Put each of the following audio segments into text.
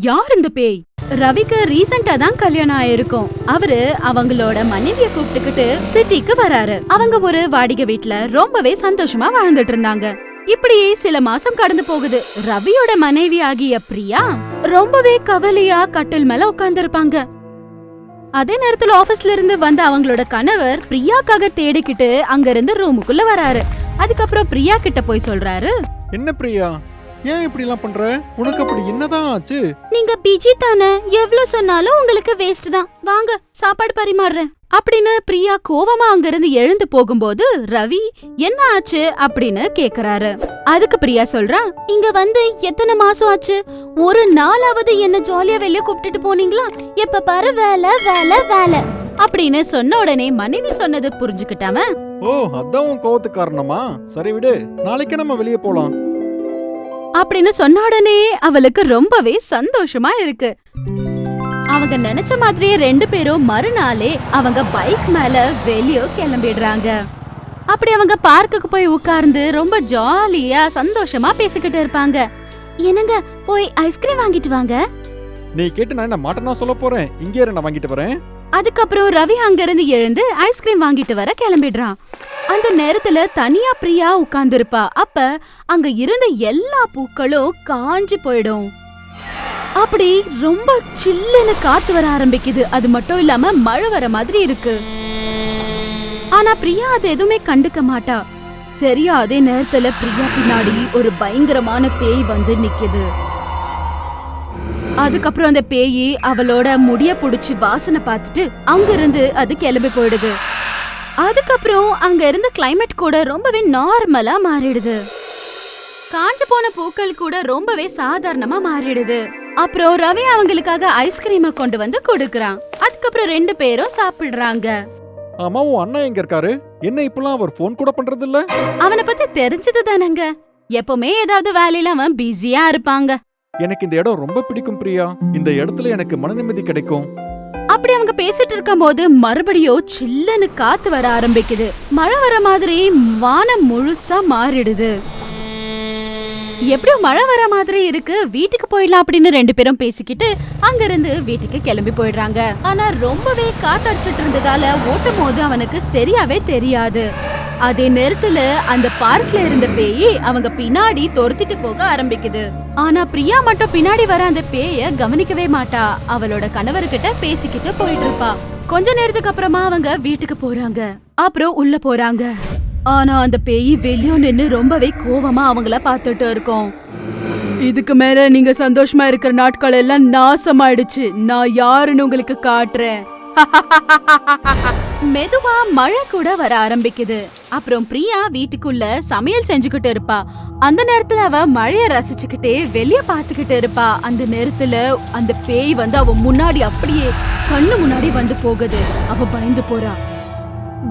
யார் இந்த பேய்? ரவிக்கு ரீசெண்டா தான் கல்யாணம் ஆயிருக்கும். அவரு அவங்களோட மனைவிய கூப்பிட்டுக்கிட்டு சிட்டிக்கு வராரு. அவங்க ஒரு வாடகை வீட்ல ரொம்பவே சந்தோஷமா வாழ்ந்துட்டு இருந்தாங்க. இப்படியே சில மாசம் கடந்து போகுது. ரவியோட மனைவி ஆகிய பிரியா ரொம்பவே கவலையா கட்டில் மேல உட்கார்ந்து இருப்பாங்க. அதே நேரத்துல ஆபீஸ்ல இருந்து வந்த அவங்களோட கணவர் பிரியாக்காக தேடிக்கிட்டு அங்க இருந்து ரூமுக்குள்ள வராரு. அதுக்கப்புறம் பிரியா கிட்ட போய் சொல்றாரு, என்ன பிரியா, ஏன் இப்படி எல்லாம் பண்ற? உனக்கு அப்படி என்னதான் ஆச்சு? நீங்க பிஜி தானே, எவ்வளவு சொன்னாலும் உங்களுக்கு வேஸ்ட் தான். வாங்க சாப்பாடு பரிமாறுறேன் அப்படின்னு பிரியா கோவமா அங்க இருந்து எழுந்து போகும்போது ரவி என்ன ஆச்சு அப்படின்னு கேக்குறாரு. அதுக்கு பிரியா சொல்றா, இங்க வந்து எத்தனை மாசம் ஆச்சு? ஒரு நாளாவது என்ன ஜாலியா வெளிய கூப்பிட்டுட்டு போனீங்களா? எப்ப பாரு வேலை வேலை வேலை அப்படின்னு சொன்ன உடனே மனைவி சொன்னது புரிஞ்சுக்கிட்டாம, ஓ அதான் உன் கோவத்துக்கு காரணமா? சரி விடு, நாளைக்கு நம்ம வெளியே போலாம் அப்படின்னு சொன்ன உடனே அவளுக்கு ரொம்பவே சந்தோஷமா இருக்கு. அவங்க நினைச்ச மாதிரியே ரெண்டு பேரும் மறுநாளே அவங்க பைக் மேல வெளியோ கிளம்பிடுறாங்க. அப்படி அவங்க பார்க்குக்கு போய் உட்கார்ந்து ரொம்ப ஜாலியா சந்தோஷமா பேசிக்கிட்டு இருப்பாங்க. என்னங்க, போய் ஐஸ்கிரீம் வாங்கிட்டு வாங்க. நீ கேட்டு நான் என்ன மாட்டேன்னா சொல்ல போறேன். இங்கே நான் வாங்கிட்டு வரேன். அதுக்கப்புறம் ரவி அங்கிருந்து எழுந்து ஐஸ்கிரீம் வாங்கிட்டு வர கிளம்பிடுறான். அந்த நேரத்துல தனியா பிரியா உட்கார்ந்து இருப்பா. அப்ப அங்க இருந்த எல்லா பூக்களும் காஞ்சி போயிடும். அப்படி ரொம்ப சில்லுன்னு காத்து வர ஆரம்பிக்குது. அது மட்டும் இல்லாம மழை வர மாதிரி இருக்கு. ஆனா பிரியா அது எதுவுமே கண்டுக்க மாட்டா. சரியா அதே நேரத்துல பிரியா பின்னாடி ஒரு பயங்கரமான பேய் வந்து நிக்குது. அதுக்கப்புறம் அந்த பேயி அவளோட முடிய புடிச்சு வாசனை பார்த்துட்டு அங்க இருந்து அது கிளம்பி போயிடுது. அதுக்கப்புறம் அங்க இருந்த கிளைமேட் கூட ரொம்பவே நார்மலா மாறிடுது. காஞ்சு போன பூக்கள் கூட ரொம்பவே சாதாரணமா மாறிடுது. அப்புறம் ரவி அவங்களுக்காக ஐஸ்கிரீமை கொண்டு வந்து கொடுக்கறான். அதுக்கப்புறம் ரெண்டு பேரும் சாப்பிடுறாங்க. ஆமா, உன் அண்ணா எங்க இருக்காரு? என்ன இப்பெல்லாம் அவர் போன் கூட பண்றது இல்ல? அவனை பத்தி தெரிஞ்சது தானங்க, எப்பவுமே ஏதாவது வேலையில அவன் பிஸியா இருப்பாங்க. எனக்கு இந்த இடம் ரொம்ப பிடிக்கும் பிரியா. இந்த இடத்துல எனக்கு மன நிம்மதி கிடைக்கும். அப்படி அவங்க பேசிட்டு இருக்கும் போது மறுபடியும் சில்லுன்னு காத்து வர ஆரம்பிக்குது. மழை வர மாதிரி வானம் முழுசா மாறிடுது. எப்படியும் மழை வர மாதிரி இருக்கு, வீட்டுக்கு போயிடலாம் அப்படின்னு ரெண்டு பேரும் பேசிக்கிட்டு அங்க இருந்து வீட்டுக்கு கிளம்பி போயிடுறாங்க. ஆனா ரொம்பவே காத்தடிச்சிட்டு இருந்ததால ஓட்டும் போது அவனுக்கு சரியாவே தெரியாது. அதே நேரத்துல அந்த பார்க்ல இருந்த பேய் அவங்க பின்னாடி துரத்திட்டு போக ஆரம்பிக்குது. ஆனா பிரியா மட்டும் பின்னாடி வர அந்த பேய கவனிக்கவே மாட்டா. அவளோட கணவர்கிட்ட பேசிக்கிட்டு போயிட்டு இருப்பா. கொஞ்ச நேரத்துக்கு அப்புறமா அவங்க வீட்டுக்கு போறாங்க. அப்புறம் உள்ள போறாங்க. ஆனா அந்த பேய் வெளியோ நின்னு ரொம்பவே கோவமா அவங்கள பாத்துட்டு இருக்கோம். இதுக்கு மேல நீங்க சந்தோஷமா இருக்கிற நாட்கள் எல்லாம் நாசமாயிடுச்சு. நான் யாருன்னு உங்களுக்கு காட்டுறேன். மெதுவா மழை கூட வர ஆரம்பிக்குது. அப்புறம் பிரியா வீட்டுக்குள்ள சமையல் செஞ்சுக்கிட்டு இருப்பா. அந்த நேரத்துல அவ மழைய ரசிச்சுக்கிட்டே வெளிய பாத்துக்கிட்டு இருப்பா. அந்த நேரத்துல அந்த பேய் வந்து அவ முன்னாடி அப்படியே கண்ணு முன்னாடி வந்து போகுது. அவ பயந்து போறா.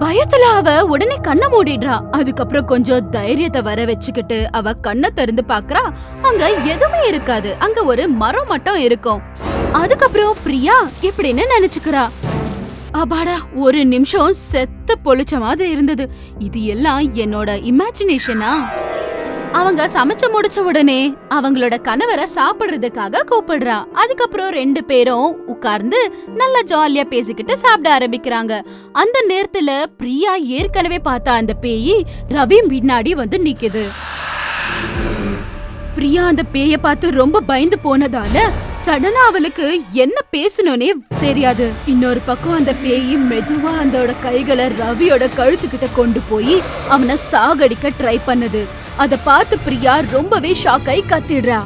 பயத்துல அவ உடனே கண்ணை மூடிடுறா. அதுக்கப்புறம் கொஞ்சம் தைரியத்தை வர வச்சுக்கிட்டு அவ கண்ணை திறந்து பாக்குறா. அங்க எதுவுமே இருக்காது. அங்க ஒரு மரம் மட்டும் இருக்கும். அதுக்கப்புறம் பிரியா இப்படின்னு நினைச்சுக்கிறா, அபாடா, ஒரு நிமிஷம் செத்த பொழிச்ச மாதிரி இருந்தது. இது எல்லாம் என்னோட இமேஜினேஷனா? அவங்க சமைச்சு முடிச்ச உடனே அவங்களோட கணவரை சாப்பிடுறதுக்காக கூப்பிடுறா. அதுக்கப்புறம் ரெண்டு பேரும் உட்கார்ந்து நல்லா ஜாலியா பேசிக்கிட்டு சாப்பிட ஆரம்பிக்கிறாங்க. அந்த நேரத்துல பிரியா ஏற்கனவே பார்த்தா அந்த பேய் ரவி பின்னாடி வந்து நிக்குது. பிரியா அந்த பேய பார்த்து ரொம்ப பயந்து போனதால சடனா அவளுக்கு என்ன பேசணும்னே தெரியாது. இன்னொரு பக்கம் அந்த பேய் மெதுவா அதோட கைகளை ரவியோட கழுத்துக்கிட்ட கொண்டு போய் அவனை சாகடிக்க ட்ரை பண்ணுது. அத பார்த்து பிரியா ரொம்பவே ஷாக் ஆகி கத்திடுறா.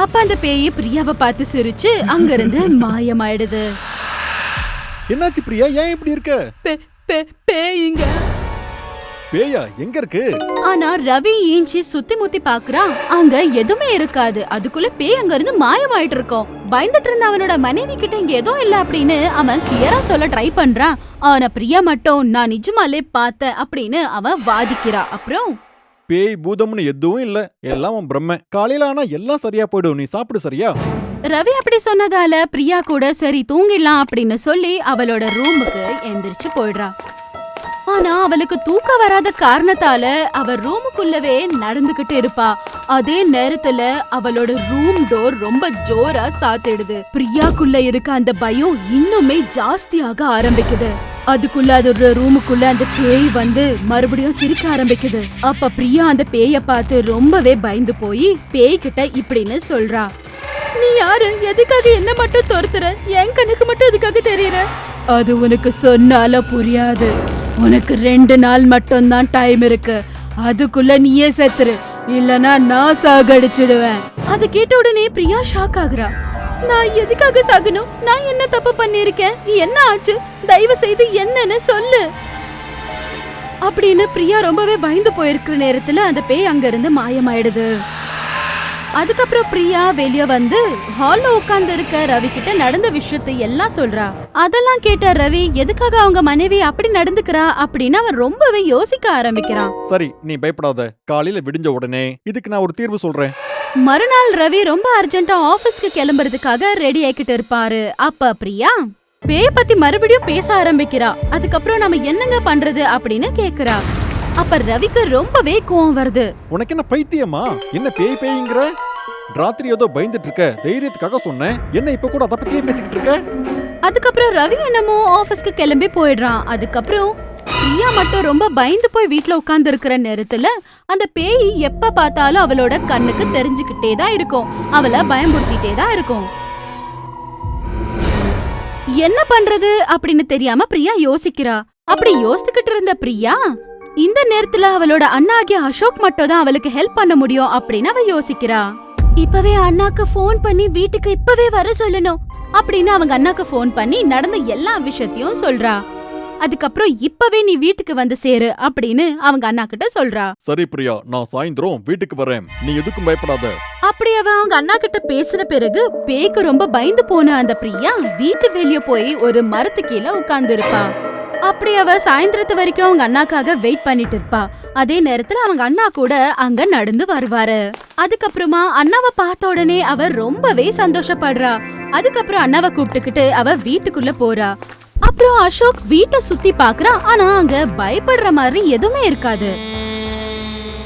அப்ப அந்த பேய் பிரியாவை பார்த்து சிரிச்சு அங்க இருந்து மாயமாயிடுது. என்னாச்சு பிரியா, ஏன் இப்படி இருக்க? பேய்ங்க. பேயா எங்க இருக்கு? ஆனா ரவி ஏஞ்சி சுத்தி முத்தி பாக்குறான். அங்க எதுவுமே இருக்காது. அதுக்குள்ள பேய் அங்க இருந்து மாயமாயிட்டு இருக்கோம். பயந்துட்டு இருந்த அவனோட மனைவி கிட்ட இங்க எதுவும் இல்ல அப்படின்னு அவன் கிளியரா சொல்ல ட்ரை பண்றான். ஆனா பிரியா மட்டும் நான் நிஜமாலே பார்த்தேன் அப்படின்னு அவன் வாதிக்கிறா. அப்புறம் பேய் பூதம்னு எதுவும் இல்ல, எல்லாம் பிரம்ம. காலையில ஆனா எல்லாம் சரியா போயிடும். நீ சாப்பிடு சரியா? ரவி அப்படி சொன்னதால பிரியா கூட சரி தூங்கிடலாம் அப்படின்னு சொல்லி அவளோட ரூமுக்கு எந்திரிச்சு போயிடுறா. ஆனா அவளுக்கு தூக்கம் வராத காரணத்தால அவ ரூமுக்குள்ளவே நடந்துகிட்டு இருப்பா. அதே நேரத்துல அவளோட ரூம் டோர் ரொம்ப ஜோரா சாத்திடுது. பிரியாக்குள்ள இருக்க அந்த பயம் இன்னுமே ஜாஸ்தியாக ஆரம்பிக்குது. அதுக்குள்ள அதோட ரூமுக்குள்ள அந்த பேய் வந்து மறுபடியும் சிரிக்க ஆரம்பிக்குது. அப்ப பிரியா அந்த பேய பார்த்து ரொம்பவே பயந்து போய் பேய் கிட்ட இப்படின்னு சொல்றா, நீ யாரு? எதுக்காக என்ன மட்டும் துரத்துற? என் கண்ணுக்கு மட்டும் எதுக்காக தெரியற? அது உனக்கு சொன்னால புரியாது. உனக்கு 2 நாள் மட்டும் தான் டைம் இருக்கு. அதுக்குள்ள நீயே செத்துரு, இல்லனா நான் சாகடிச்சிடுவேன். அத கேட்ட உடனே பிரியா ஷாக் ஆகுறா. நான் எதுக்காக சாகணும்? நான் என்ன தப்பு பண்ணிருக்கேன்? என்ன ஆச்சு? தயவு செய்து என்னன்னு சொல்லு அப்படின்னு பிரியா ரொம்பவே பயந்து போயிருக்கிற நேரத்துல அந்த பேய் அங்க இருந்து மாயமாயிடுது. அதுக்கப்புறம் பிரியா வெளிய வந்து ஹால்ல உட்கார்ந்து இருக்க ரவி கிட்ட நடந்த விஷயத்தை எல்லாம் சொல்றா. அதெல்லாம் கேட்ட ரவி எதுக்காக அவங்க மனைவி அப்படி நடந்துக்கிறா அப்படின்னு அவன் ரொம்பவே யோசிக்க ஆரம்பிக்கிறான். சரி, நீ பயப்படாத. காலையில விடிஞ்ச உடனே இதுக்கு நான் ஒரு தீர்வு சொல்றேன். மறுநாள் ரவி ரொம்ப அர்ஜென்ட்டா ஆபீஸ்க்கு கிளம்புறதுக்காக ரெடி ஆயிக்கிட்டு இருப்பாரு. அப்ப பிரியா பேய் பத்தி மறுபடியும் பேச ஆரம்பிக்கிறா. அதுக்கப்புறம் நம்ம என்னங்க பண்றது அப்படின்னு கேக்குறா. அப்ப ரவிக்கு ரொம்பவே கோவம் வருது. உனக்கு என்ன பைத்தியமா? என்ன பேய் பேய்ங்கிற? ராத்திரி ஏதோ பயந்துட்டு இருக்க, தைரியத்துக்காக சொன்னேன். என்ன இப்ப கூட அத பத்தியே பேசிக்கிட்டு இருக்க? அதுக்கப்புறம் ரவி என்னமோ ஆபீஸ்க்கு கிளம்பி போயிடுறான். அதுக்கப்புறம் பிரியா மட்டும் ரொம்ப பயந்து போய் வீட்டுல உட்கார்ந்து இருக்கிற நேரத்துல அந்த பேய் எப்ப பார்த்தாலும் அவளோட கண்ணுக்கு தெரிஞ்சுக்கிட்டே தான் இருக்கும். அவளை பயமுறுத்திட்டே தான் இருக்கும். என்ன பண்றது அப்படின்னு தெரியாம பிரியா யோசிக்கிறா. அப்படி யோசிச்சுக்கிட்டு இருந்த பிரியா இந்த நேரத்துல அவளோட அண்ணாகிய அசோக் மட்டும் தான் அவளுக்கு ஹெல்ப் பண்ண முடியும் அப்படின்னு அவ யோசிக்கிறா. இப்பவே அண்ணாக்கு போன் பண்ணி வீட்டுக்கு இப்பவே வர சொல்லணும் அப்படின்னு அவங்க அண்ணாக்கு போன் பண்ணி நடந்த எல்லா விஷயத்தையும் சொல்றா. அதுக்கப்புறம் இப்பவே நீ வீட்டுக்கு வந்து சேரு அப்படின்னு அவங்க அண்ணா கிட்ட சொல்றா. சரி பிரியா, நான் சாயந்தரம் வீட்டுக்கு வரேன். நீ எதுக்கும் பயப்படாத. அப்படி அவ அவங்க அண்ணா கிட்ட பேசின பிறகு பேய்க்கு ரொம்ப பயந்து போன அந்த பிரியா வீட்டு வெளிய போய் ஒரு மரத்து கீழே உட்கார்ந்து இருப்பா. அப்படி அவ சாயந்தரத்து வரைக்கும் அவங்க அண்ணாக்காக வெயிட் பண்ணிட்டு இருப்பா. அதே நேரத்துல அவங்க அண்ணா கூட அங்க நடந்து வருவாரு. அதுக்கப்புறமா அண்ணாவை பார்த்த உடனே அவ ரொம்பவே சந்தோஷப்படுறா. அதுக்கப்புறம் அண்ணாவை கூப்பிட்டுக்கிட்டு அவ வீட்டுக்குள்ள போறா. அப்புறம் அசோக் வீட்டை சுத்தி பாக்குறான். ஆனா அங்க பயப்படுற மாதிரி எதுவுமே இருக்காது.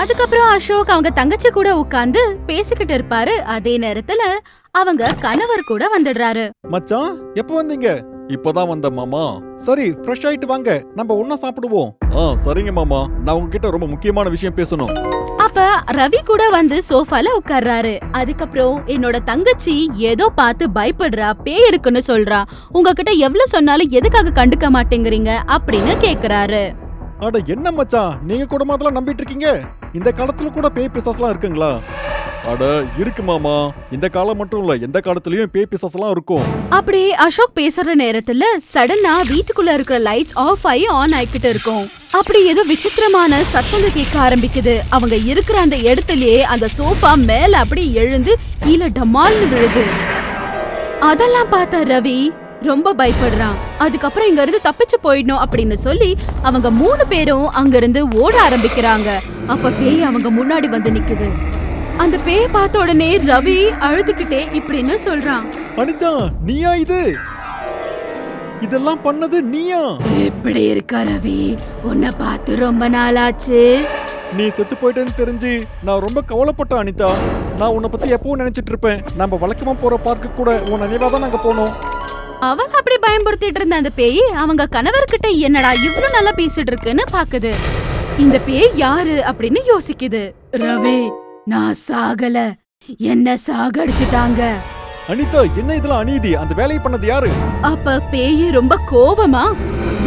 அதுக்கப்புறம் அசோக் அவங்க தங்கச்சி கூட உட்கார்ந்து பேசிக்கிட்டு இருப்பாரு. அதே நேரத்துல அவங்க கணவர் கூட வந்துடுறாரு. மச்சான், எப்ப வந்தீங்க? இப்பதான் வந்த மாமா. சரி, ஃப்ரெஷ் ஆயிட்டு வாங்க, நம்ம ஒண்ணா சாப்பிடுவோம். சரிங்க மாமா, நான் உங்ககிட்ட ரொம்ப முக்கியமான விஷயம் பேசணும். அப்ப ரவி கூட வந்து சோஃபால உட்கார்றாரு. அதுக்கப்புறம் என்னோட தங்கச்சி ஏதோ பார்த்து பயப்படுறா, பேய் இருக்குன்னு சொல்றா. உங்ககிட்ட எவ்வளவு சொன்னாலும் எதுக்காக கண்டுக்க மாட்டேங்கிறீங்க அப்படின்னு கேக்குறாரு. அட என்ன மச்சான், நீங்க கூட அதெல்லாம் நம்பிட்டு இருக்கீங்க? இந்த காலத்துல கூட பேய் பிசாசுலாம் இருக்குங்களா? அட இருக்கு மாமா. இந்த காலம் மட்டும் இல்ல, எந்த காலத்துலயும் பேய் பிசாசுலாம் இருக்கும். அப்படி அசோக் பேசுற நேரத்துல சடனா வீட்டுக்குள்ள இருக்கிற லைட்ஸ் ஆஃப் ஆகி ஆன் ஆயிக்கிட்டு இருக்கும். அப்படி ஏதோ விசித்திரமான சத்தங்க கேட்க ஆரம்பிக்குது. அவங்க இருக்கிற அந்த இடத்துலயே அந்த சோஃபா மேல அப்படி எழுந்து கீழே டமால்னு விழுது. அதெல்லாம் பார்த்த ரவி ரொம்ப பயப்படுறான். அதுக்கப்புறம் இங்க இருந்து தப்பிச்சு போயிடணும் அப்படின்னு சொல்லி அவங்க 3 பேரும் அங்க இருந்து ஓட ஆரம்பிக்கிறாங்க. அப்ப பேய் அவங்க முன்னாடி வந்து நிக்குது. அந்த பேய் பார்த்த உடனே ரவி அழுதுகிட்டே இப்படின்னு சொல்றான். அனிதா, நீயா இது? இதெல்லாம் பண்ணது நீயா? எப்படி இருக்க ரவி? உன்னை பார்த்து ரொம்ப நாள் ஆச்சு. நீ செத்து போயிட்டேன்னு தெரிஞ்சு நான் ரொம்ப கவலைப்பட்டேன் அனிதா. நான் உன்னை பத்தி எப்பவும் நினைச்சிட்டு இருப்பேன். நம்ம வழக்கமா போற பார்க்கு கூட உன் நினைவாதான் நாங்க போனோம். அவன் அப்படி பயன்படுத்திட்டு இருந்த அந்த பேய் அவங்க கணவர்கிட்ட என்னடா இவ்வளவு நல்லா பேசிட்டு இருக்குன்னு பாக்குது. இந்த பேய் யாரு அப்படின்னு யோசிக்குது. ரவி, நான் சாகல, என்ன சாகடிச்சிட்டாங்க. அனிதா, என்ன இதெல்லாம் அநீதி? அந்த வேலையை பண்ணது யாரு? அப்ப பேய் ரொம்ப கோவமா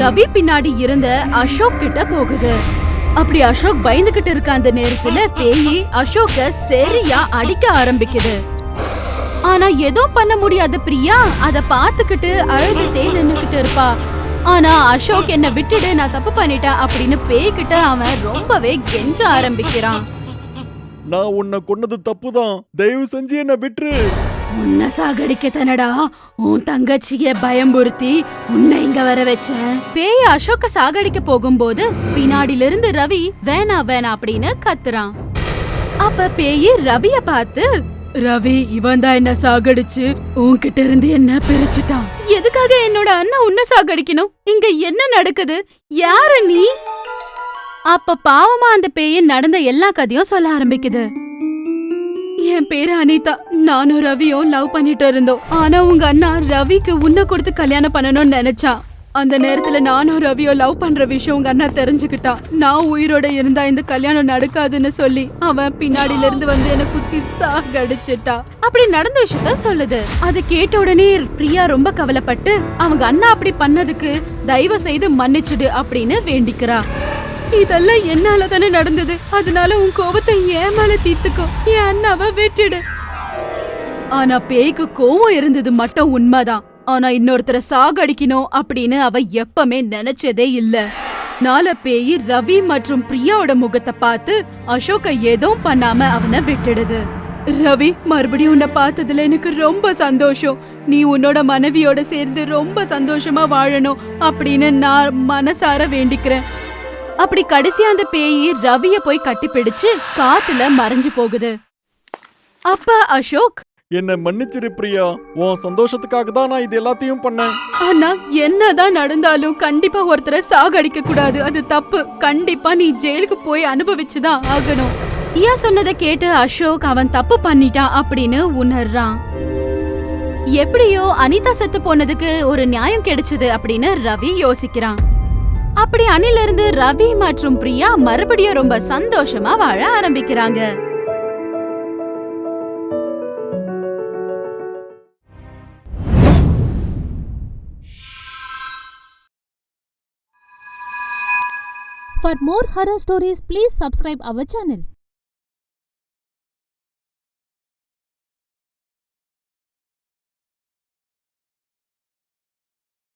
ரவி பின்னாடி இருந்த அசோக் கிட்ட போகுது. அப்படி அசோக் பயந்துகிட்டு இருக்க அந்த நேரத்துல பேய் அசோக்க சரியா அடிக்க ஆரம்பிக்குது. ஆனா ஏதோ பண்ண முடியாது பிரியா அத பாத்துக்கிட்டு அழுதுட்டே நின்னுக்கிட்டு இருப்பா. ஆனா அசோக் என்ன விட்டுடு, நான் தப்பு பண்ணிட்டேன் அப்படின்னு பேய்கிட்ட அவன் ரொம்பவே கெஞ்ச ஆரம்பிக்கிறான். நான் உன்னை கொன்னது தப்புதான், தயவு செஞ்சு என்ன விட்டுரு. உன்னை சாகடிக்க தானடா உன் தங்கச்சிய பயம்புறுத்தி உன்னை இங்க வர வச்சேன். பேய் அசோக்க சாகடிக்க போகும்போது பின்னாடில இருந்து ரவி வேணா வேணா அப்படின்னு கத்துறான். அப்ப பேய் ரவிய பார்த்து, ரவி, இவன் தான் என்ன சாகடிச்சு உன்கிட்ட இருந்து என்ன பிரிச்சுட்டான். எதுக்காக என்னோட அண்ணன் உன்னை சாகடிக்கணும்? இங்க என்ன நடக்குது? யாரு நீ? அப்ப பாவமா அந்த பேய் நடந்த எல்லா கதையும் சொல்ல ஆரம்பிக்குது. என் பேரு அனிதா. நானும் ரவியும் லவ் பண்ணிட்டு இருந்தோம். ஆனா உங்க அண்ணா ரவிக்கு உன்னை கொடுத்து கல்யாணம் பண்ணணும்னு நினைச்சான். அந்த நேரத்துல நானும் ரவியோ லவ் பண்ற விஷயம் உங்க அண்ணா தெரிஞ்சுக்கிட்டான். நான் உயிரோட இருந்தா இந்த கல்யாணம் நடக்காதுன்னு சொல்லி அவன் பின்னாடில இருந்து வந்து என்ன குத்தி சாகடிச்சிட்டா. அப்படி நடந்த விஷயத்த சொல்லுது. அதை கேட்ட உடனே பிரியா ரொம்ப கவலைப்பட்டு அவங்க அண்ணா அப்படி பண்ணதுக்கு தயவு செய்து மன்னிச்சுடு அப்படின்னு வேண்டிக்கிறா. இதெல்லாம் என்னால தானே நடந்தது, அதனால உன் கோபத்தை ஏன் மேல தீர்த்துக்கோ, என் அண்ணாவை வெட்டிடு. ஆனா பேய்க்கு கோவம் இருந்தது மட்டும் உண்மைதான். ஆனா இன்னொருத்தரை சாகடிக்கணும் அப்படின்னு அவ எப்பவுமே நினைச்சதே இல்ல. நால பேய் ரவி மற்றும் பிரியாவோட முகத்தை பார்த்து அசோக ஏதோ பண்ணாம அவனை விட்டுடுது. ரவி, மறுபடியும் உன்னை பார்த்ததுல எனக்கு ரொம்ப சந்தோஷம். நீ உன்னோட மனைவியோட சேர்ந்து ரொம்ப சந்தோஷமா வாழணும் அப்படின்னு நான் மனசார வேண்டிக்கிறேன். அப்படி கடைசியா அந்த பேய் ரவிய போய் கட்டி பிடிச்சு காத்துல மறைஞ்சு போகுது. அப்ப அசோக், என்ன மன்னிச்சிரு பிரியா, உன் சந்தோஷத்துக்காக தான் நான் இது எல்லாத்தையும் பண்ணேன். ஆனா என்னதான் நடந்தாலும் கண்டிப்பா ஒருத்தரை சாகடிக்க கூடாது, அது தப்பு. கண்டிப்பா நீ ஜெயிலுக்கு போய் அனுபவிச்சுதான் ஆகணும். ஐயா சொன்னதை கேட்டு அசோக் அவன் தப்பு பண்ணிட்டான் அப்படின்னு உணர்றான். எப்படியோ அனிதா செத்து போனதுக்கு ஒரு நியாயம் கிடைச்சது அப்படின்னு ரவி யோசிக்கிறான். அப்படி அன்னில இருந்து ரவி மற்றும் பிரியா மறுபடியும் ரொம்ப சந்தோஷமா வாழ ஆரம்பிக்கிறாங்க. For more horror stories, please subscribe our channel.